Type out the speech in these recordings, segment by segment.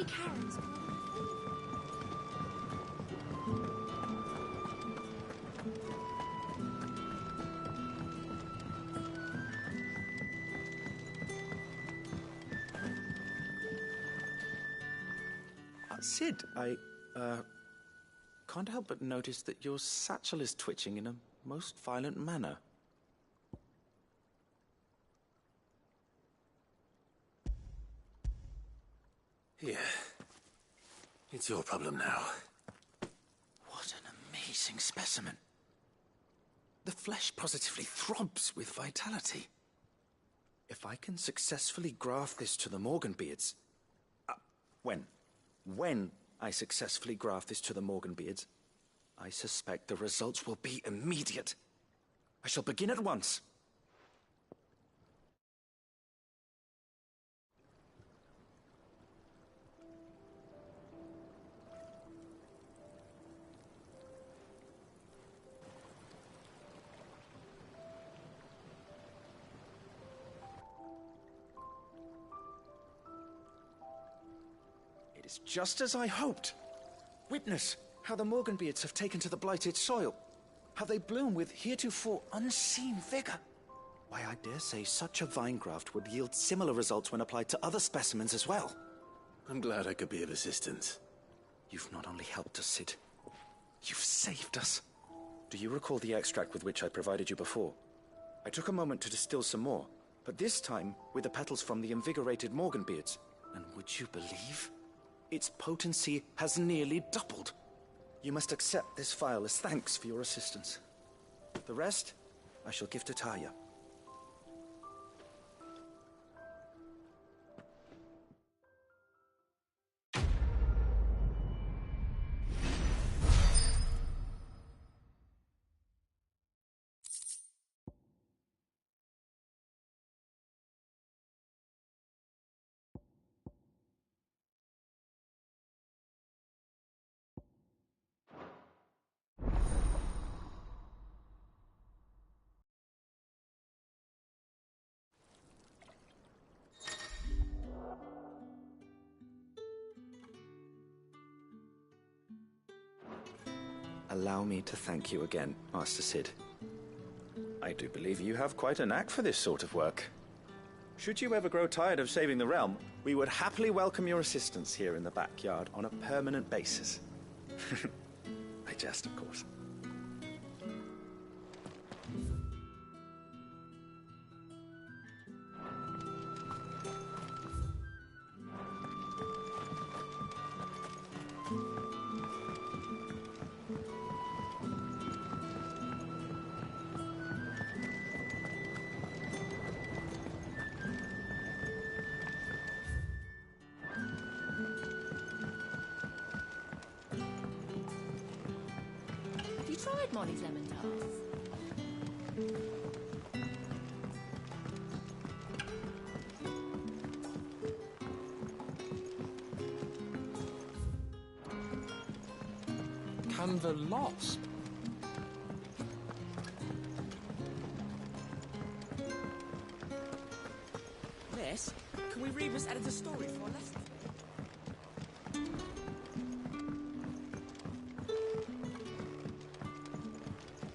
Lady Karen's gone. Sid, I can't help but notice that your satchel is twitching in a most violent manner. Here. It's your problem now. What an amazing specimen. The flesh positively throbs with vitality. If I can successfully graft this to the Morganbeards... When I successfully graft this to the Morganbeards, I suspect the results will be immediate. I shall begin at once. It is just as I hoped. Witness how the Morganbeards have taken to the blighted soil. How they bloom with heretofore unseen vigor. Why, I dare say such a vine graft would yield similar results when applied to other specimens as well. I'm glad I could be of assistance. You've not only helped us, Sid. You've saved us. Do you recall the extract with which I provided you before? I took a moment to distill some more, but this time with the petals from the invigorated Morganbeards. And would you believe? Its potency has nearly doubled. You must accept this vial as thanks for your assistance. The rest, I shall give to Taya. Allow me to thank you again, Master Sid. I do believe you have quite a knack for this sort of work. Should you ever grow tired of saving the realm, we would happily welcome your assistance here in the backyard on a permanent basis. I jest, of course. Have you tried Molly's lemon tarts? Can the lost? Miss, can we read Miss Editor's story for a lesson?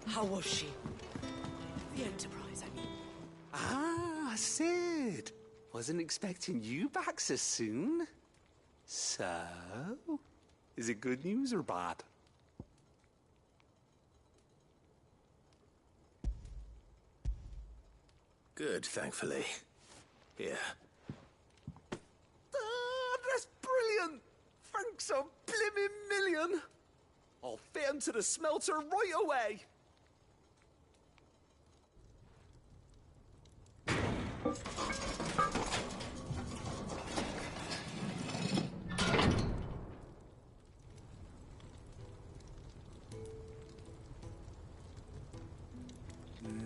How was she? The Enterprise, I mean. Ah, Sid. Wasn't expecting you back so soon. So, is it good news or bad? Good, thankfully. Here. Ah, that's brilliant! Thanks a blimmin' million! I'll fit 'em to the smelter right away!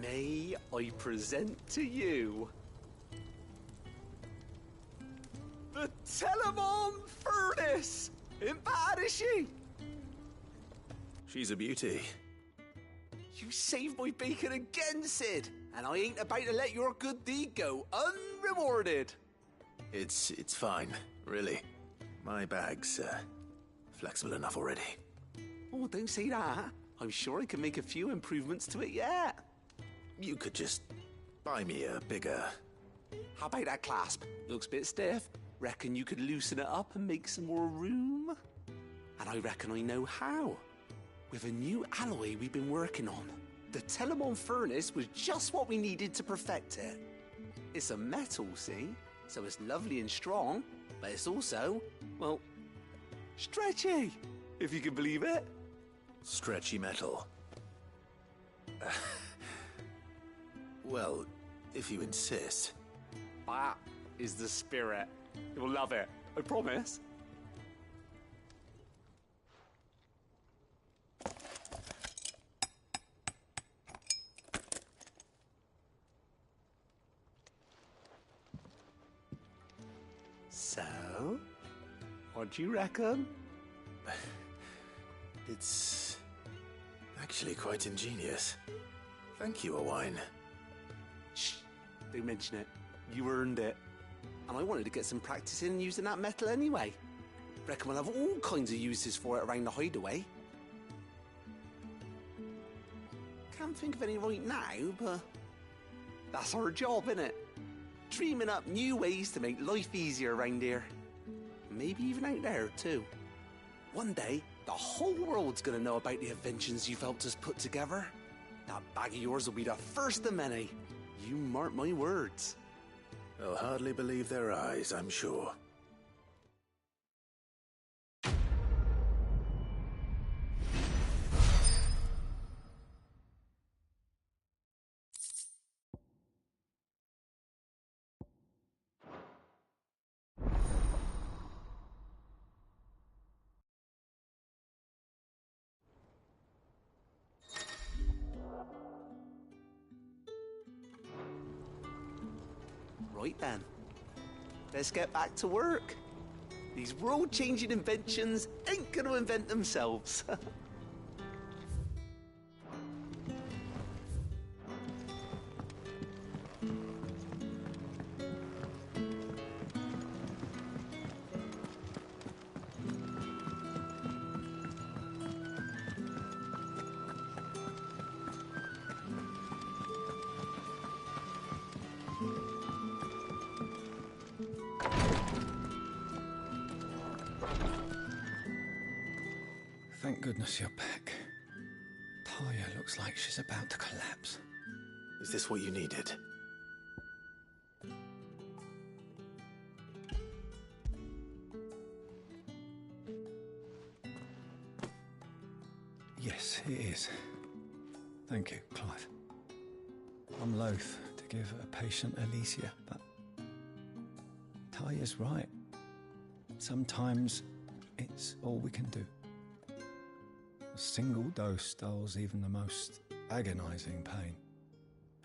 May I present to you the Telemon Furnace! Ain't bad, is she? She's a beauty. You saved my bacon again, Sid, and I ain't about to let your good deed go unrewarded. It's fine, really. My bag's flexible enough already. Oh, don't say that. I'm sure I can make a few improvements to it yet. You could just buy me a bigger... How about that clasp? Looks a bit stiff. Reckon you could loosen it up and make some more room? And I reckon I know how. With a new alloy we've been working on. The Telemon furnace was just what we needed to perfect it. It's a metal, see? So it's lovely and strong, but it's also, well, stretchy, if you can believe it. Stretchy metal. Well, if you insist. That is the spirit. You'll love it, I promise. So, what do you reckon? It's actually quite ingenious. Thank you, Owain. Shh, don't mention it. You earned it. And I wanted to get some practice in using that metal anyway. Reckon we'll have all kinds of uses for it around the hideaway. Can't think of any right now, but that's our job, innit? Dreaming up new ways to make life easier around here. Maybe even out there, too. One day, the whole world's gonna know about the inventions you've helped us put together. That bag of yours will be the first of many. You mark my words. They'll hardly believe their eyes, I'm sure. Right then, let's get back to work. These world-changing inventions ain't gonna invent themselves. Thank goodness you're back. Talia looks like she's about to collapse. Is this what you needed? Yes, it is. Thank you, Clive. I'm loath to give a patient Alicia, but Talia's right. Sometimes it's all we can do. A single dose dulls even the most agonizing pain,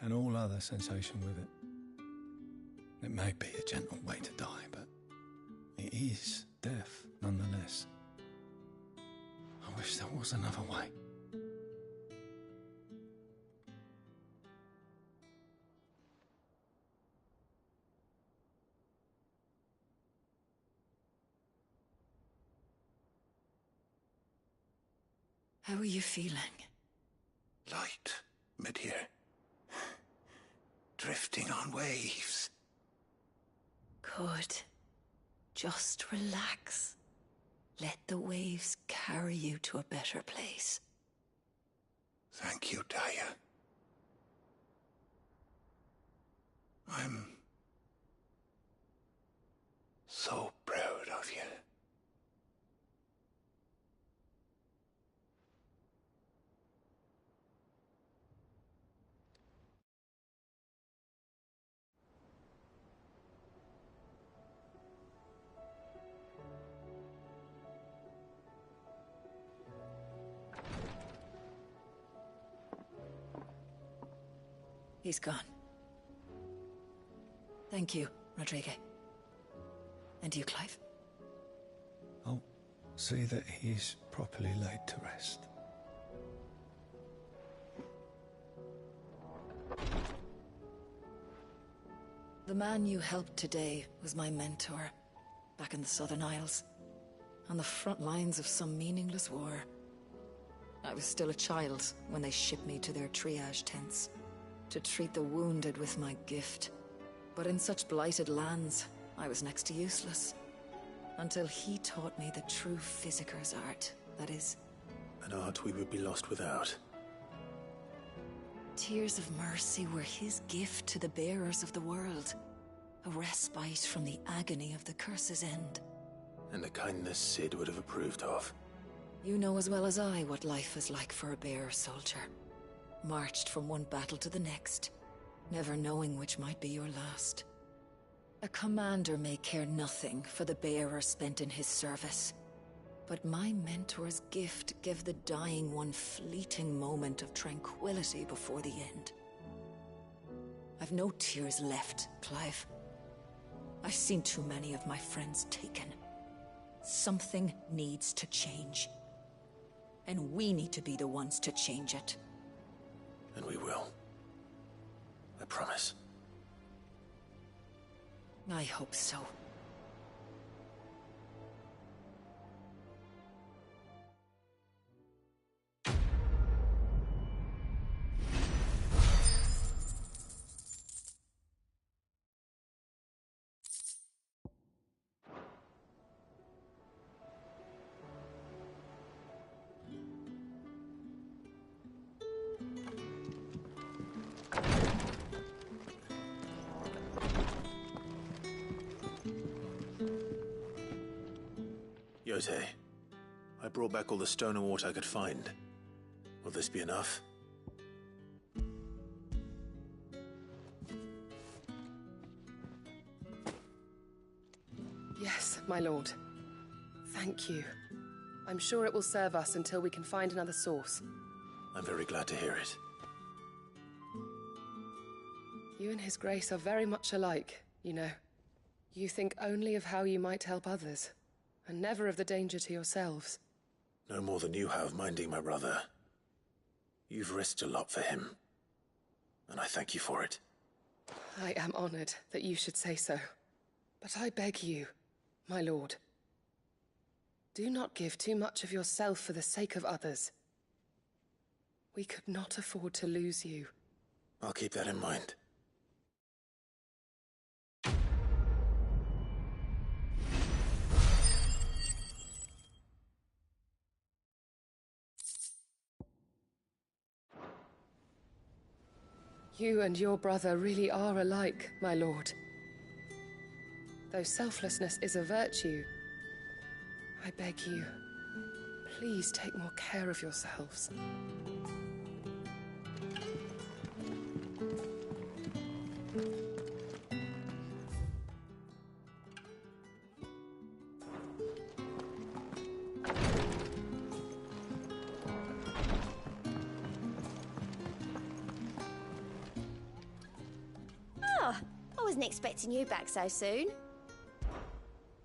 and all other sensation with it. It may be a gentle way to die, but it is death nonetheless. I wish there was another way. How are you feeling? Light, mid here. Drifting on waves. Good. Just relax. Let the waves carry you to a better place. Thank you, Daya. I'm so proud of you. He's gone. Thank you, Rodrigo. And you, Clive? I'll see that he's properly laid to rest. The man you helped today was my mentor back in the Southern Isles. on the front lines of some meaningless war. I was still a child when they shipped me to their triage tents to treat the wounded with my gift. But in such blighted lands, I was next to useless. Until he taught me the true Physicker's art, that is. An art we would be lost without. Tears of mercy were his gift to the bearers of the world. A respite from the agony of the curse's end. And a kindness Cid would have approved of. You know as well as I what life is like for a bearer soldier. Marched from one battle to the next, never knowing which might be your last. A commander may care nothing for the bearer spent in his service. But my mentor's gift gave the dying one fleeting moment of tranquility before the end. I've no tears left, Clive. I've seen too many of my friends taken. Something needs to change. And we need to be the ones to change it. And we will. I promise. I hope so. Yotei, I brought back all the stone and water I could find. Will this be enough? Yes, my lord. Thank you. I'm sure it will serve us until we can find another source. I'm very glad to hear it. You and His Grace are very much alike, you know. You think only of how you might help others, and never of the danger to yourselves. No more than you have minding my brother. You've risked a lot for him, and I thank you for it. I am honored that you should say so. But I beg you, my lord, do not give too much of yourself for the sake of others. We could not afford to lose you. I'll keep that in mind. You and your brother really are alike, my lord. Though selflessness is a virtue, I beg you, please take more care of yourselves. I wasn't expecting you back so soon.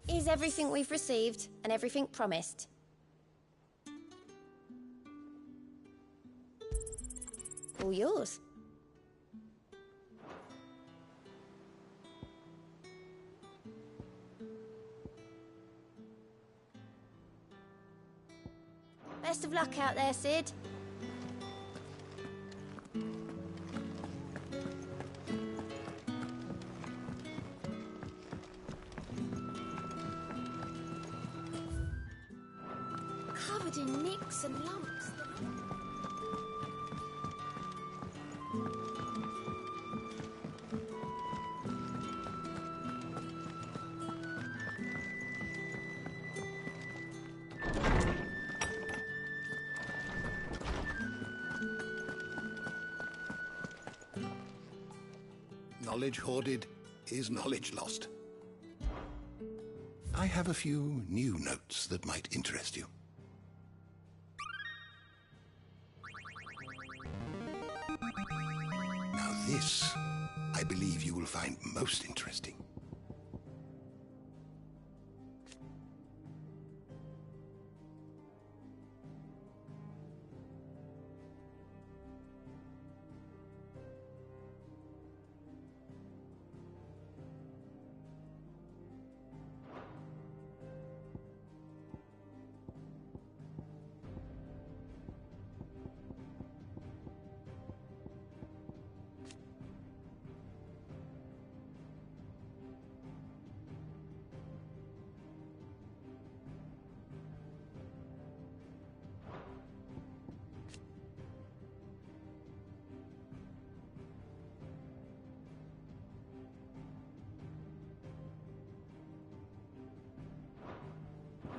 Is everything we've received and everything promised? All yours. Best of luck out there, Cid. Covered in nicks and lumps. Knowledge hoarded is knowledge lost. I have a few new notes that might interest you. Now this, I believe you will find most interesting.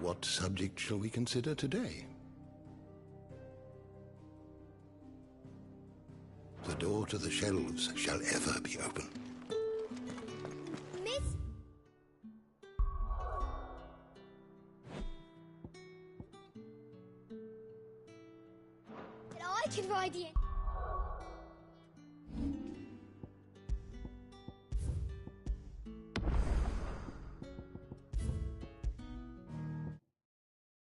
What subject shall we consider today? The door to the shelves shall ever be open. Miss? But I can ride the...